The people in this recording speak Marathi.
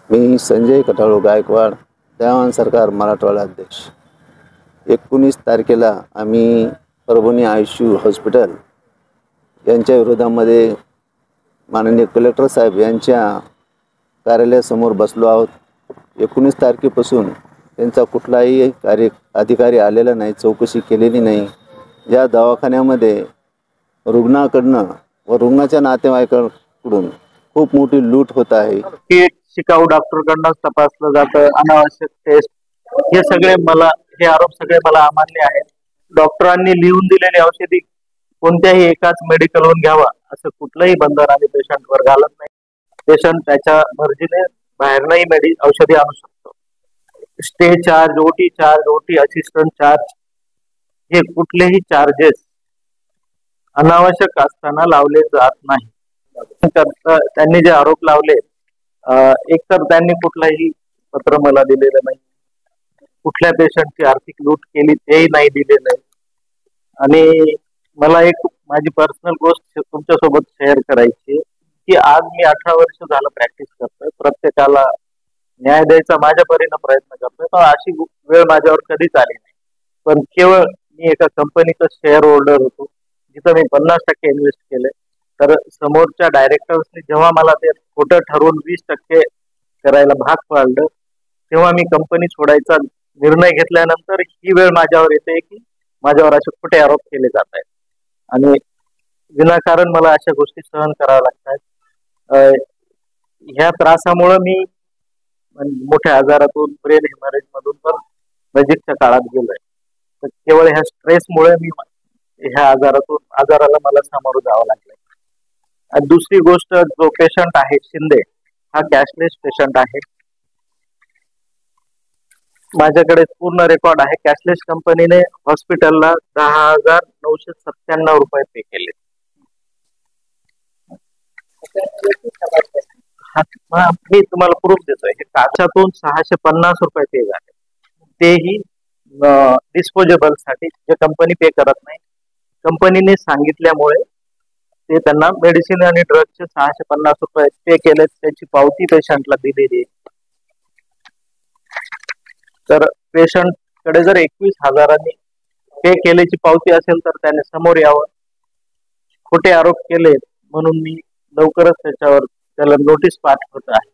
मी संजय कटाळू गायकवाड, दयावान सरकार मराठवाडा अध्यक्ष. 19 तारखेला आम्ही परभणी आयुष्यू हॉस्पिटल यांच्या विरोधामध्ये माननीय कलेक्टर साहेब यांच्या कार्यालयासमोर बसलो आहोत. 19 तारखेपासून त्यांचा कुठलाही अधिकारी आलेला नाही, चौकशी केलेली नाही. या दवाखान्यामध्ये रुग्णाकडनं व रुग्णाच्या नातेवाईकांकडून खूप मोठी लूट होत आहे. शिकाऊ डॉक्टरकडनं तपासलं जातं, अनावश्यक टेस्ट, हे आरोप सगळे मला अमान्य आहेत. डॉक्टरांनी लिहून दिलेली औषधी कोणत्याही एकाच मेडिकलवरून घ्यावा असं कुठलंही बंधन आम्ही पेशंटवर घालत नाही. पेशंट त्याच्या मर्जीने बाहेरनंही औषधी आणू शकतो. स्टे चार्ज, ओटी चार्ज, ओटी असिस्टंट चार्ज, हे कुठलेही चार्जेस अनावश्यक असताना लावले जात नाही. त्यांनी जे आरोप लावले, एकतर त्यांनी कुठलाही पत्र मला दिलेलं नाही, कुठल्या पेशंटची आर्थिक लूट केली तेही नाही दिलेलं आहे. आणि मला एक माझी पर्सनल गोष्ट तुमच्यासोबत शेअर करायची की आज मी 18 वर्ष झालं प्रॅक्टिस करतोय. प्रत्येकाला न्याय द्यायचा माझ्या परीने प्रयत्न करतोय, पण अशी वेळ माझ्यावर कधीच आली नाही. पण केवळ मी एका कंपनीचा शेअर होल्डर होतो, जिथं मी 50% इन्व्हेस्ट केले. तर समोरच्या डायरेक्टर्सनी जेव्हा मला ते खोटं ठरवून 20% करायला भाग पाडलं, तेव्हा मी कंपनी सोडायचा निर्णय घेतल्यानंतर ही वेळ माझ्यावर येते की माझ्यावर असे खोटे आरोप केले जात आहेत आणि विनाकारण मला अशा गोष्टी सहन कराव्या लागतात. ह्या त्रासामुळे मी मोठ्या आजारातून, ब्रेन हेमरेज मधून पण नजीकच्या काळात गेलोय. तर केवळ ह्या स्ट्रेसमुळे मी ह्या आजाराला मला सामोरं जावं लागलंय. आणि दुसरी गोष्ट, जो पेशंट आहे शिंदे, हा कॅशलेस पेशंट आहे. माझ्याकडे पूर्ण रेकॉर्ड आहे. कॅशलेस कंपनीने हॉस्पिटलला 10,997 रुपये पे केले. मी तुम्हाला प्रूफ देतोय. हे काचातून 650 रुपये पे झाले, तेही डिस्पोजेबल साठी, जे कंपनी पे करत नाही. कंपनीने सांगितल्यामुळे ते त्यांना मेडिसिन आणि ड्रगचे 650 रुपये पे केले. त्याची पावती पेशंटला दिलेली आहे. तर पेशंट कडे जर 21,000 पे केल्याची पावती असेल तर त्याने समोर यावं. खोटे आरोप केले म्हणून मी लवकरच त्याला नोटीस पाठवत आहे.